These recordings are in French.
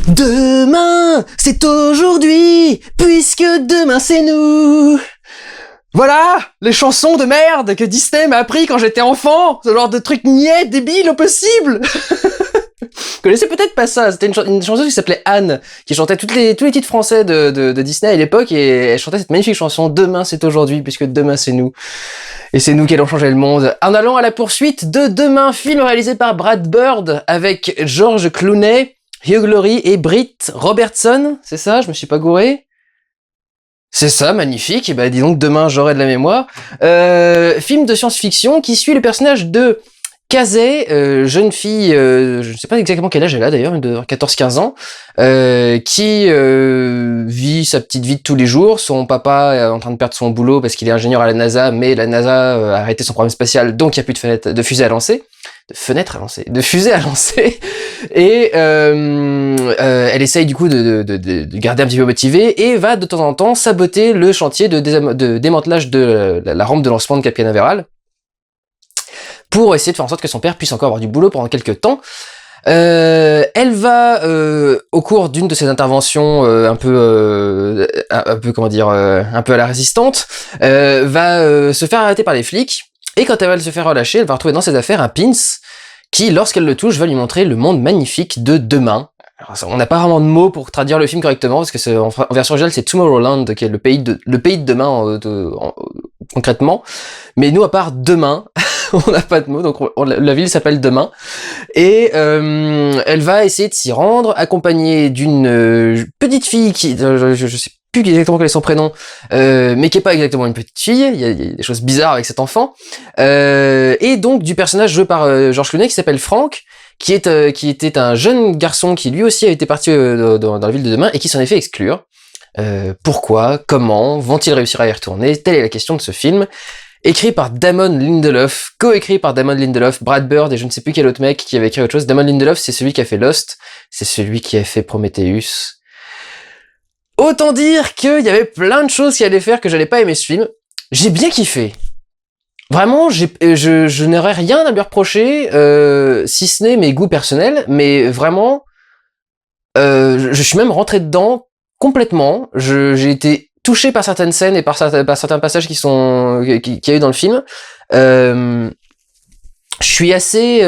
Demain, c'est aujourd'hui, puisque demain c'est nous. Voilà, les chansons de merde que Disney m'a appris quand j'étais enfant, ce genre de trucs niais, débiles au possible. Vous connaissez peut-être pas ça, c'était une chanson qui s'appelait Anne, qui chantait tous les titres français de Disney à l'époque, et elle chantait cette magnifique chanson Demain c'est aujourd'hui, puisque demain c'est nous. Et c'est nous qui allons changer le monde. En allant à la poursuite de Demain, film réalisé par Brad Bird, avec George Clooney, Hugh Laurie et Britt Robertson, c'est ça? Je me suis pas gouré? C'est ça, magnifique. Et bah dis donc, demain j'aurai de la mémoire. Film de science-fiction qui suit le personnage de Casey, jeune fille, je ne sais pas exactement quel âge elle a d'ailleurs, de 14-15 ans, qui vit sa petite vie de tous les jours. Son papa est en train de perdre son boulot parce qu'il est ingénieur à la NASA, mais la NASA a arrêté son programme spatial, donc il n'y a plus de fusée à lancer. De fusée à lancer. Et elle essaye du coup de garder un petit peu motivée et va de temps en temps saboter le chantier de démantelage de la rampe de lancement de Cap Canaveral pour essayer de faire en sorte que son père puisse encore avoir du boulot pendant quelques temps. Elle va, au cours d'une de ses interventions un peu comment dire, un peu à la résistante, va se faire arrêter par les flics. Et quand elle va se faire relâcher, elle va retrouver dans ses affaires un pins qui, lorsqu'elle le touche, va lui montrer le monde magnifique de demain. Alors, on n'a pas vraiment de mots pour traduire le film correctement, parce que en version originale, c'est Tomorrowland, qui est le pays de demain, concrètement. Mais nous, à part demain, on n'a pas de mots, donc la ville s'appelle Demain. Et elle va essayer de s'y rendre, accompagnée d'une petite fille qui, je sais plus exactement quel est son prénom, mais qui est pas exactement une petite fille. Il y a des choses bizarres avec cet enfant. Et donc du personnage joué par George Clooney qui s'appelle Frank, qui était un jeune garçon qui lui aussi a été parti dans la ville de demain et qui s'en est fait exclure. Pourquoi? Comment? Vont-ils réussir à y retourner? Telle est la question de ce film. Écrit par Damon Lindelof, co-écrit par Damon Lindelof, Brad Bird et je ne sais plus quel autre mec qui avait écrit autre chose. Damon Lindelof, c'est celui qui a fait Lost, c'est celui qui a fait Prometheus. Autant dire qu'il y avait plein de choses qui allaient faire que j'allais pas aimer ce film. J'ai bien kiffé. Vraiment, je n'aurais rien à lui reprocher, si ce n'est mes goûts personnels, mais vraiment, je suis même rentré dedans complètement. J'ai été touché par certaines scènes et par certains passages qu'il y a eu dans le film. Je suis assez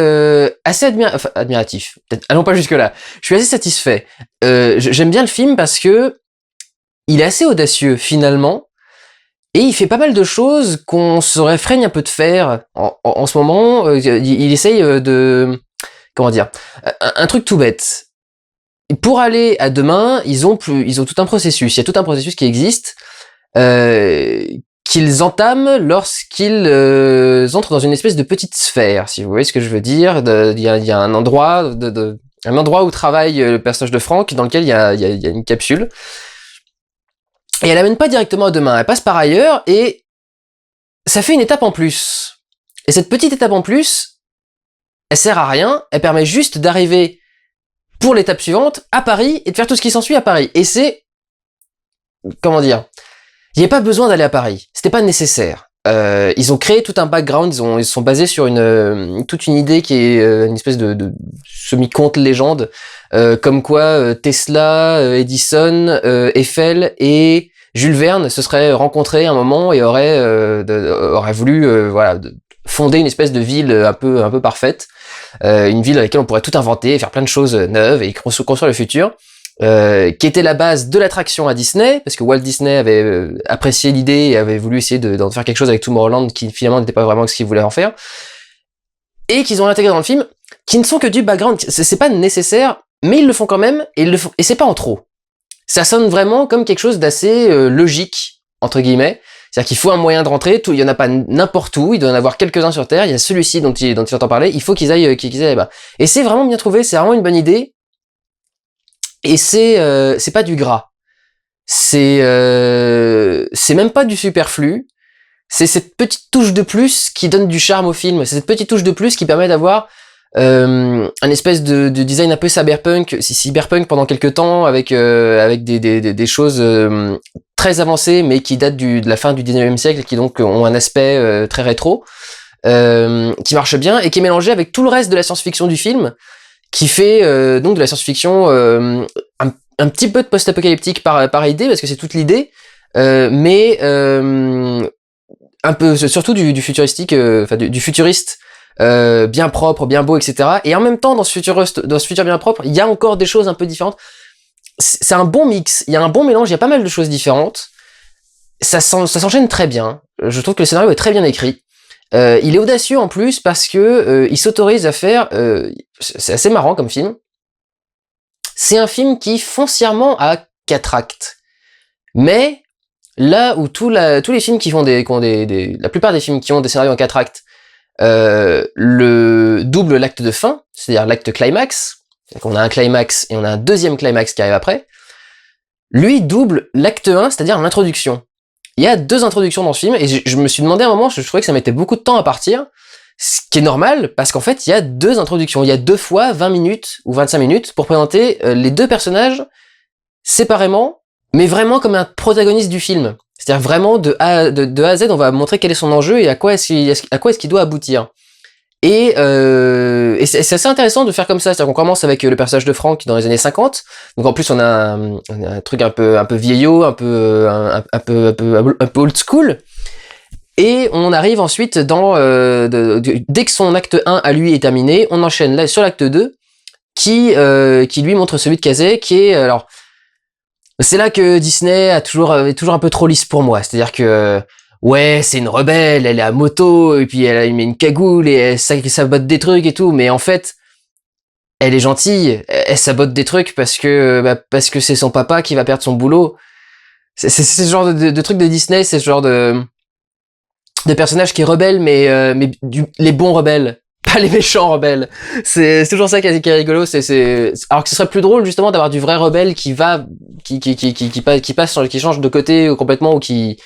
admiratif. Peut-être, allons pas jusque là. Je suis assez satisfait. J'aime bien le film parce que il est assez audacieux finalement. Et il fait pas mal de choses qu'on se réfrègne un peu de faire en ce moment. Il essaye de... Comment dire? Un truc tout bête. Pour aller à demain, ils ont tout un processus. Il y a tout un processus qui existe, qu'ils entament lorsqu'ils entrent dans une espèce de petite sphère, si vous voyez ce que je veux dire. Il y a un endroit où travaille le personnage de Frank, dans lequel il y a une capsule. Et elle amène pas directement à demain, elle passe par ailleurs, et ça fait une étape en plus. Et cette petite étape en plus, elle sert à rien, elle permet juste d'arriver pour l'étape suivante à Paris et de faire tout ce qui s'ensuit à Paris. Et c'est... Comment dire? Il n'y a pas besoin d'aller à Paris, c'était pas nécessaire. Ils ont créé tout un background, ils se sont basés sur toute une idée qui est une espèce de semi-conte légende, comme quoi Tesla, Edison, Eiffel et Jules Verne se seraient rencontrés à un moment et auraient voulu fonder une espèce de ville un peu parfaite, une ville avec laquelle on pourrait tout inventer, faire plein de choses neuves et construire le futur. Qui était la base de l'attraction à Disney, parce que Walt Disney avait apprécié l'idée et avait voulu essayer d'en faire quelque chose avec Tomorrowland qui finalement n'était pas vraiment ce qu'il voulait en faire, et qu'ils ont intégré dans le film, qui ne sont que du background, c'est pas nécessaire, mais ils le font quand même, et c'est pas en trop. Ça sonne vraiment comme quelque chose d'assez logique, entre guillemets, c'est-à-dire qu'il faut un moyen de rentrer, il y en a pas n'importe où, il doit y en avoir quelques-uns sur Terre, il y a celui-ci dont il entend parler, il faut qu'ils aillent là-bas. Et c'est vraiment bien trouvé, c'est vraiment une bonne idée. Et c'est pas du gras. C'est même pas du superflu. C'est cette petite touche de plus qui donne du charme au film. C'est cette petite touche de plus qui permet d'avoir un espèce de design un peu cyberpunk pendant quelques temps avec des choses très avancées mais qui datent de la fin du 19e siècle et qui donc ont un aspect très rétro, qui marche bien et qui est mélangé avec tout le reste de la science-fiction du film, qui fait donc de la science-fiction un petit peu de post-apocalyptique par idée, parce que c'est toute l'idée, mais un peu surtout du futuristique, enfin du futuriste bien propre, bien beau, etc. Et en même temps, dans ce futur bien propre, il y a encore des choses un peu différentes. C'est un bon mix, il y a un bon mélange, il y a pas mal de choses différentes. Ça s'enchaîne très bien. Je trouve que le scénario est très bien écrit. Il est audacieux en plus parce que il s'autorise à faire. C'est assez marrant comme film. C'est un film qui foncièrement a 4 actes, mais là où tous les films qui font la plupart des films qui ont des scénarios en 4 actes le double l'acte de fin, c'est-à-dire l'acte climax. C'est-à-dire qu'on a un climax et on a un deuxième climax qui arrive après. Lui double l'acte 1, c'est-à-dire l'introduction. Il y a 2 introductions dans ce film, et je me suis demandé à un moment, je trouvais que ça mettait beaucoup de temps à partir, ce qui est normal, parce qu'en fait, il y a 2 introductions. Il y a 2 fois 20 minutes ou 25 minutes pour présenter les 2 personnages séparément, mais vraiment comme un protagoniste du film. C'est-à-dire vraiment de A à Z, on va montrer quel est son enjeu et à quoi est-ce qu'il doit aboutir. Et c'est assez intéressant de faire comme ça. C'est-à-dire qu'on commence avec le personnage de Frank dans les années 50. Donc en plus on a un truc un peu vieillot, un peu old school. Et on arrive ensuite dans dès que son acte 1 à lui est terminé, on enchaîne là sur l'acte 2 qui lui montre celui de Casey qui est alors c'est là que Disney est toujours un peu trop lisse pour moi. C'est-à-dire que ouais, c'est une rebelle, elle est à moto, et puis elle met une cagoule, et elle sabote des trucs et tout, mais en fait, elle est gentille, elle sabote des trucs parce que c'est son papa qui va perdre son boulot. C'est ce genre de truc de Disney, c'est ce genre de personnage qui est rebelle, mais les bons rebelles, pas les méchants rebelles. C'est toujours ça qui est rigolo, alors que ce serait plus drôle justement d'avoir du vrai rebelle qui change de côté complètement, ou qui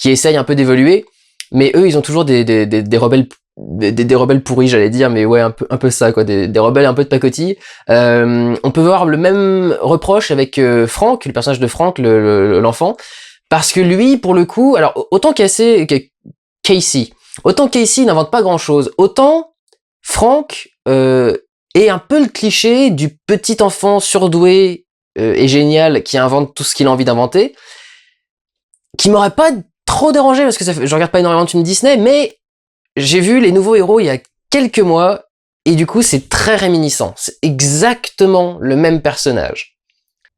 essayent un peu d'évoluer, mais eux ils ont toujours des rebelles des rebelles pourris, j'allais dire, mais ouais, un peu ça quoi, des rebelles un peu de pacotille. On peut voir le même reproche avec Frank, le personnage de Frank, l'enfant, parce que lui pour le coup, alors autant Casey n'invente pas grand chose, autant Frank est un peu le cliché du petit enfant surdoué et génial qui invente tout ce qu'il a envie d'inventer, qui m'aurait pas trop dérangé parce que je regarde pas énormément de films Disney, mais j'ai vu les nouveaux héros il y a quelques mois et du coup c'est très réminiscent. C'est exactement le même personnage.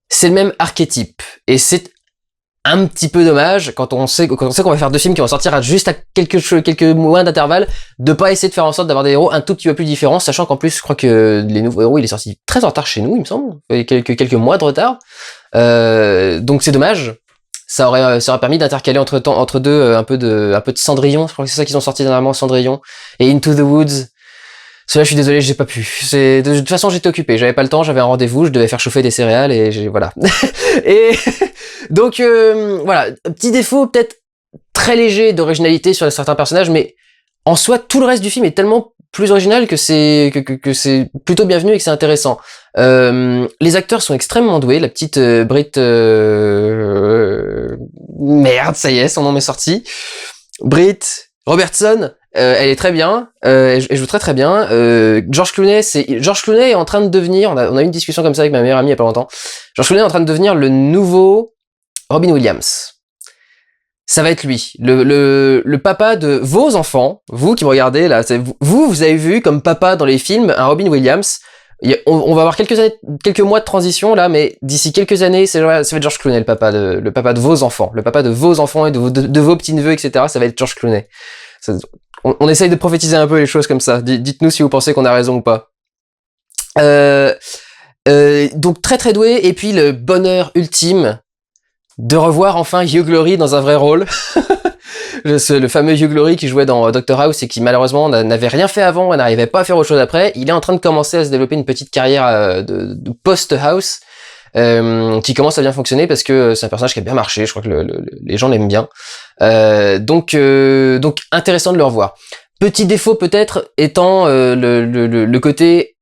C'est le même archétype et c'est un petit peu dommage quand on sait qu'on va faire 2 films qui vont sortir juste à quelques mois d'intervalle, de pas essayer de faire en sorte d'avoir des héros un tout petit peu plus différents, sachant qu'en plus je crois que les nouveaux héros il est sorti très en retard chez nous, il me semble, quelques mois de retard. Donc c'est dommage. Ça aurait permis d'intercaler entre deux un peu de Cendrillon. Je crois que c'est ça qu'ils ont sorti dernièrement, Cendrillon et Into the Woods. Cela, je suis désolé, j'ai pas pu. De toute façon, j'étais occupé, j'avais pas le temps, j'avais un rendez-vous, je devais faire chauffer des céréales et voilà. Et donc voilà, petit défaut peut-être très léger d'originalité sur certains personnages, mais en soi, tout le reste du film est tellement plus original que c'est plutôt bienvenu et que c'est intéressant. Les acteurs sont extrêmement doués. La petite Britt merde, ça y est, son nom m'est sorti. Britt Robertson, elle est très bien, elle joue très bien. George Clooney est en train de devenir, on a eu une discussion comme ça avec ma meilleure amie il y a pas longtemps. George Clooney est en train de devenir le nouveau Robin Williams. Ça va être lui, le papa de vos enfants, vous qui me regardez là, vous avez vu comme papa dans les films un Robin Williams. On va avoir quelques mois de transition là, mais d'ici quelques années, ça va être George Clooney, le papa de vos enfants, et de vos petits neveux, etc. Ça va être George Clooney. On essaye de prophétiser un peu les choses comme ça. Dites-nous si vous pensez qu'on a raison ou pas. Donc très doué, et puis le bonheur ultime de revoir enfin Hugh Laurie dans un vrai rôle. Le fameux Hugh Laurie qui jouait dans Doctor House et qui malheureusement n'avait rien fait avant et n'arrivait pas à faire autre chose après. Il est en train de commencer à se développer une petite carrière de post-House qui commence à bien fonctionner parce que c'est un personnage qui a bien marché. Je crois que les gens l'aiment bien. Donc intéressant de le revoir. Petit défaut peut-être étant le côté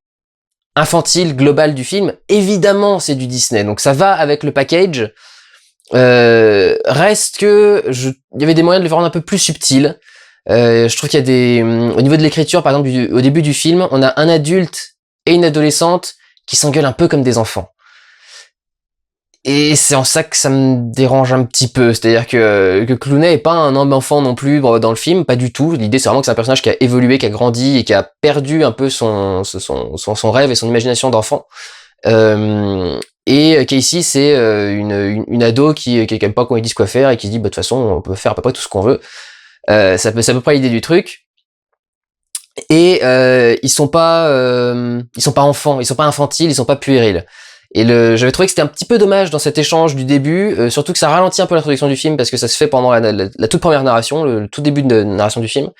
infantile global du film. Évidemment c'est du Disney, donc ça va avec le package. Reste que il y avait des moyens de le rendre un peu plus subtil. Je trouve qu'il y a au niveau de l'écriture, par exemple, au début du film, on a un adulte et une adolescente qui s'engueulent un peu comme des enfants. Et c'est en ça que ça me dérange un petit peu, c'est-à-dire que Clooney est pas un homme enfant non plus dans le film, pas du tout. L'idée c'est vraiment que c'est un personnage qui a évolué, qui a grandi et qui a perdu un peu son rêve et son imagination d'enfant. Et Casey c'est une ado qui aime pas qu'on lui dise quoi faire et qui se dit bah de toute façon on peut faire à peu près tout ce qu'on veut. C'est à peu près l'idée du truc. Et ils sont pas enfants, ils sont pas infantiles, ils sont pas puérils. Et j'avais trouvé que c'était un petit peu dommage dans cet échange du début, surtout que ça ralentit un peu l'introduction du film parce que ça se fait pendant la toute première narration, le tout début de narration du film.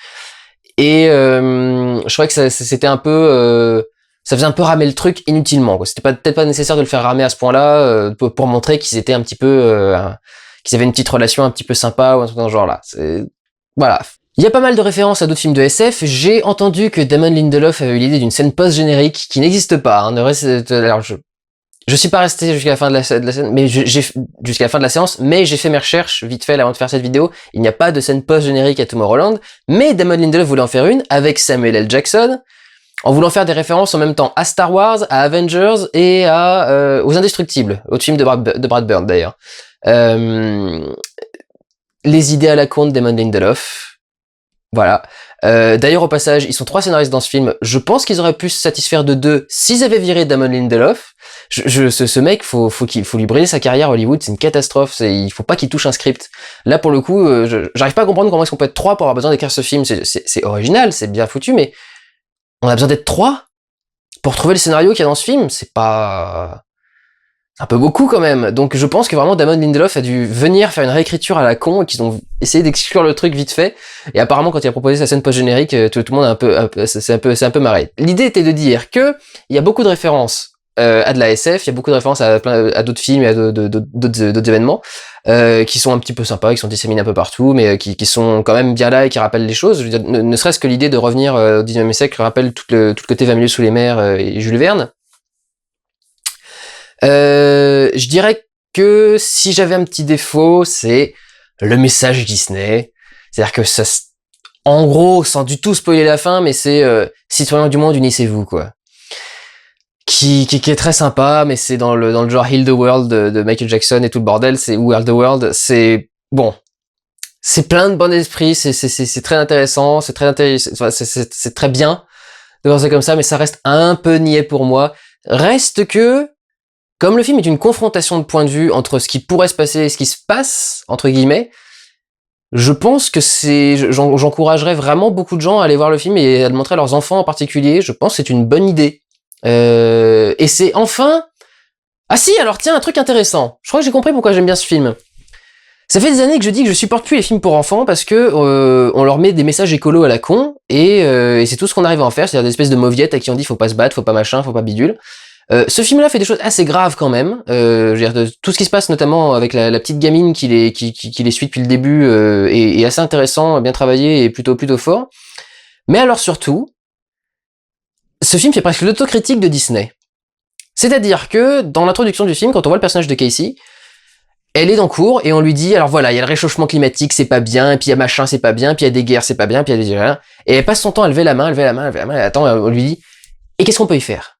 Et je trouvais que c'était un peu, ça faisait un peu ramer le truc inutilement, quoi. C'était peut-être pas nécessaire de le faire ramer à ce point-là pour montrer qu'ils étaient un petit peu, qu'ils avaient une petite relation un petit peu sympa ou un truc dans ce genre-là. Voilà. Il y a pas mal de références à d'autres films de SF. J'ai entendu que Damon Lindelof avait eu l'idée d'une scène post-générique qui n'existe pas. Hein. Alors je suis pas resté jusqu'à la fin de la scène, mais jusqu'à la fin de la séance, mais j'ai fait mes recherches vite fait avant de faire cette vidéo. Il n'y a pas de scène post-générique à Tomorrowland, mais Damon Lindelof voulait en faire une avec Samuel L. Jackson, en voulant faire des références en même temps à Star Wars, à Avengers et aux Indestructibles, au film de Brad Bird d'ailleurs. Les idées à la con de Damon Lindelof. Voilà. D'ailleurs, au passage, ils sont 3 scénaristes dans ce film. Je pense qu'ils auraient pu se satisfaire de 2 s'ils avaient viré Damon Lindelof. Ce mec, faut lui briser sa carrière à Hollywood. C'est une catastrophe. Il faut pas qu'il touche un script. Là, pour le coup, j'arrive pas à comprendre comment est-ce qu'on peut être 3 pour avoir besoin d'écrire ce film. C'est original, c'est bien foutu, mais on a besoin d'être 3 pour trouver le scénario qu'il y a dans ce film. C'est un peu beaucoup quand même. Donc je pense que vraiment Damon Lindelof a dû venir faire une réécriture à la con et qu'ils ont essayé d'exclure le truc vite fait. Et apparemment quand il a proposé sa scène post-générique, tout le monde c'est un peu marré. L'idée était de dire que il y a beaucoup de références à de la SF, il y a beaucoup de références à d'autres films et à d'autres événements qui sont un petit peu sympas, qui sont disséminés un peu partout, mais qui sont quand même bien là et qui rappellent les choses. Je veux dire, ne serait-ce que l'idée de revenir au 19e siècle rappelle tout le côté 20 milieux sous les mers et Jules Verne. Je dirais que si j'avais un petit défaut, c'est le message Disney. C'est-à-dire que ça, en gros, sans du tout spoiler la fin, mais c'est citoyens du monde, unissez-vous, quoi. Qui est très sympa, mais c'est dans le genre Heal the World de Michael Jackson et tout le bordel, ou Heal the World, c'est bon. C'est plein de bon esprit, c'est très intéressant, c'est très bien de voir ça comme ça, mais ça reste un peu niais pour moi. Reste que comme le film est une confrontation de points de vue entre ce qui pourrait se passer et ce qui se passe, entre guillemets, je pense que j'encouragerais vraiment beaucoup de gens à aller voir le film et à le montrer à leurs enfants en particulier. Je pense que c'est une bonne idée. Et c'est enfin... Ah si, alors tiens, un truc intéressant. Je crois que j'ai compris pourquoi j'aime bien ce film. Ça fait des années que je dis que je supporte plus les films pour enfants parce que on leur met des messages écolos à la con et c'est tout ce qu'on arrive à en faire, c'est-à-dire des espèces de mauviettes à qui on dit faut pas se battre, faut pas machin, faut pas bidule. Ce film-là fait des choses assez graves quand même. Je veux dire, tout ce qui se passe notamment avec la petite gamine qui les suit depuis le début est assez intéressant, bien travaillé et plutôt fort. Mais alors surtout, ce film fait presque l'autocritique de Disney. C'est-à-dire que dans l'introduction du film, quand on voit le personnage de Casey, elle est en cours et on lui dit alors voilà, il y a le réchauffement climatique, c'est pas bien, et puis il y a machin, c'est pas bien, puis il y a des guerres, c'est pas bien, puis il y a des rien. Et elle passe son temps à lever la main, et attends, on lui dit et qu'est-ce qu'on peut y faire?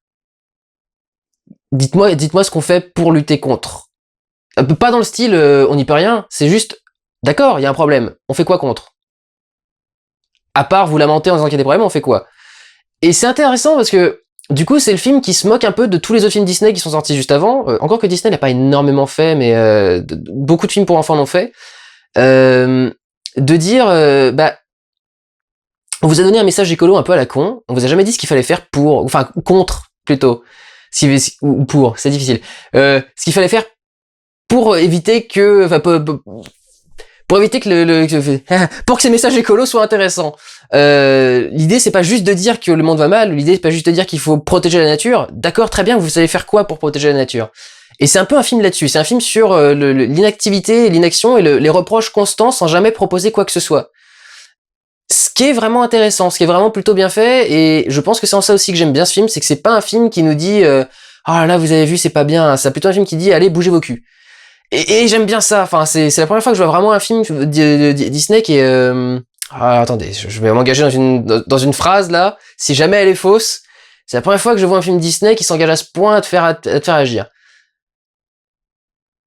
Dites-moi ce qu'on fait pour lutter contre. Pas dans le style on n'y peut rien, c'est juste d'accord, il y a un problème. On fait quoi contre? À part vous lamenter en disant qu'il y a des problèmes, on fait quoi? Et c'est intéressant parce que du coup, c'est le film qui se moque un peu de tous les autres films Disney qui sont sortis juste avant. Encore que Disney n'a pas énormément fait, mais beaucoup de films pour enfants l'ont fait. De dire, on vous a donné un message écolo un peu à la con. On vous a jamais dit ce qu'il fallait faire contre plutôt. Ou pour, c'est difficile. Ce qu'il fallait faire pour éviter que, pour éviter que pour que ces messages écolos soient intéressants. L'idée c'est pas juste de dire que le monde va mal, l'idée c'est pas juste de dire qu'il faut protéger la nature. D'accord, très bien, vous savez faire quoi pour protéger la nature? Et c'est un peu un film là-dessus, c'est un film sur l'inactivité, l'inaction et les reproches constants sans jamais proposer quoi que ce soit. Ce qui est vraiment intéressant, ce qui est vraiment plutôt bien fait, et je pense que c'est en ça aussi que j'aime bien ce film, c'est que c'est pas un film qui nous dit ah là vous avez vu c'est pas bien, c'est plutôt un film qui dit allez bougez vos culs. Et j'aime bien ça, enfin c'est la première fois que je vois vraiment un film de Disney qui est attendez, je vais m'engager dans une phrase là, si jamais elle est fausse, C'est la première fois que je vois un film Disney qui s'engage à ce point à te faire agir.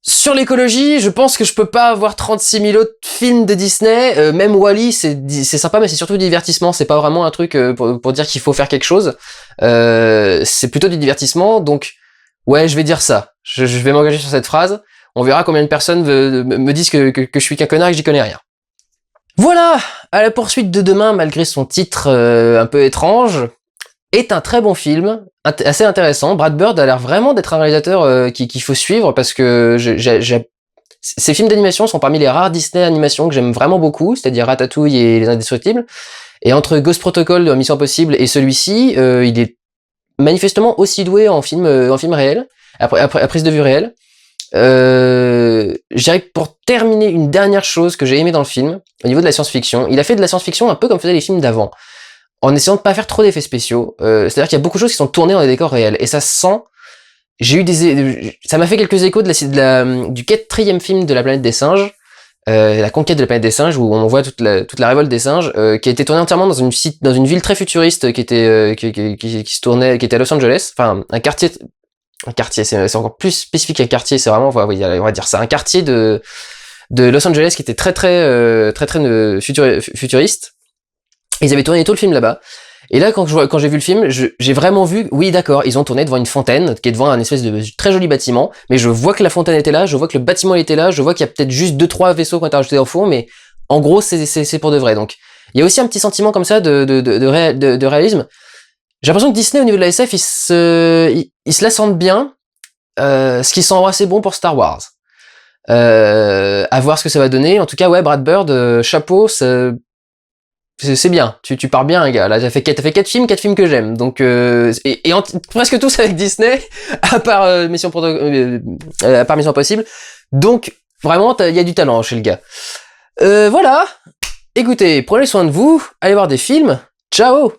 Sur l'écologie, je pense que je peux pas avoir 36 000 autres films de Disney. Même Wall-E, c'est sympa, mais c'est surtout du divertissement. C'est pas vraiment un truc pour dire qu'il faut faire quelque chose. C'est plutôt du divertissement. Donc, ouais, je vais dire ça. Je vais m'engager sur cette phrase. On verra combien de personnes me disent que je suis qu'un connard et que j'y connais rien. Voilà, À la poursuite de demain, malgré son titre un peu étrange, est un très bon film, assez intéressant. Brad Bird a l'air vraiment d'être un réalisateur qu'il faut suivre parce que ces films d'animation sont parmi les rares Disney animations que j'aime vraiment beaucoup, c'est-à-dire Ratatouille et Les Indestructibles. Et entre Ghost Protocol de Mission Impossible et celui-ci, il est manifestement aussi doué en film réel, à prise de vue réelle. Je dirais que pour terminer, une dernière chose que j'ai aimé dans le film, au niveau de la science-fiction, il a fait de la science-fiction un peu comme faisaient les films d'avant, en essayant de pas faire trop d'effets spéciaux. C'est-à-dire qu'il y a beaucoup de choses qui sont tournées dans des décors réels, et ça se sent. Ça m'a fait quelques échos du 4e film de La Planète des Singes, la conquête de la planète des singes, où on voit toute la révolte des singes, qui a été tournée entièrement dans une ville très futuriste qui se tournait, qui était à Los Angeles, enfin un quartier, c'est encore plus spécifique qu'un quartier, c'est vraiment, on va dire, c'est un quartier de Los Angeles qui était très futuriste. Ils avaient tourné tout le film là-bas. Et là, quand j'ai vu le film, j'ai vraiment vu, oui, d'accord, ils ont tourné devant une fontaine, qui est devant un espèce de très joli bâtiment, mais je vois que la fontaine était là, je vois que le bâtiment était là, je vois qu'il y a peut-être juste 2-3 vaisseaux qui ont été rajoutés au fond, mais en gros, c'est pour de vrai. Donc, il y a aussi un petit sentiment comme ça de réalisme. J'ai l'impression que Disney, au niveau de la SF, ils se la sentent bien, ce qui sent assez bon pour Star Wars. À voir ce que ça va donner. En tout cas, ouais, Brad Bird, chapeau, c'est bien, tu pars bien, hein, gars. Là, t'as fait 4 films que j'aime. Donc, presque tous avec Disney, à part Mission Impossible. Donc, vraiment, il y a du talent chez le gars. Voilà. Écoutez, prenez soin de vous, allez voir des films. Ciao!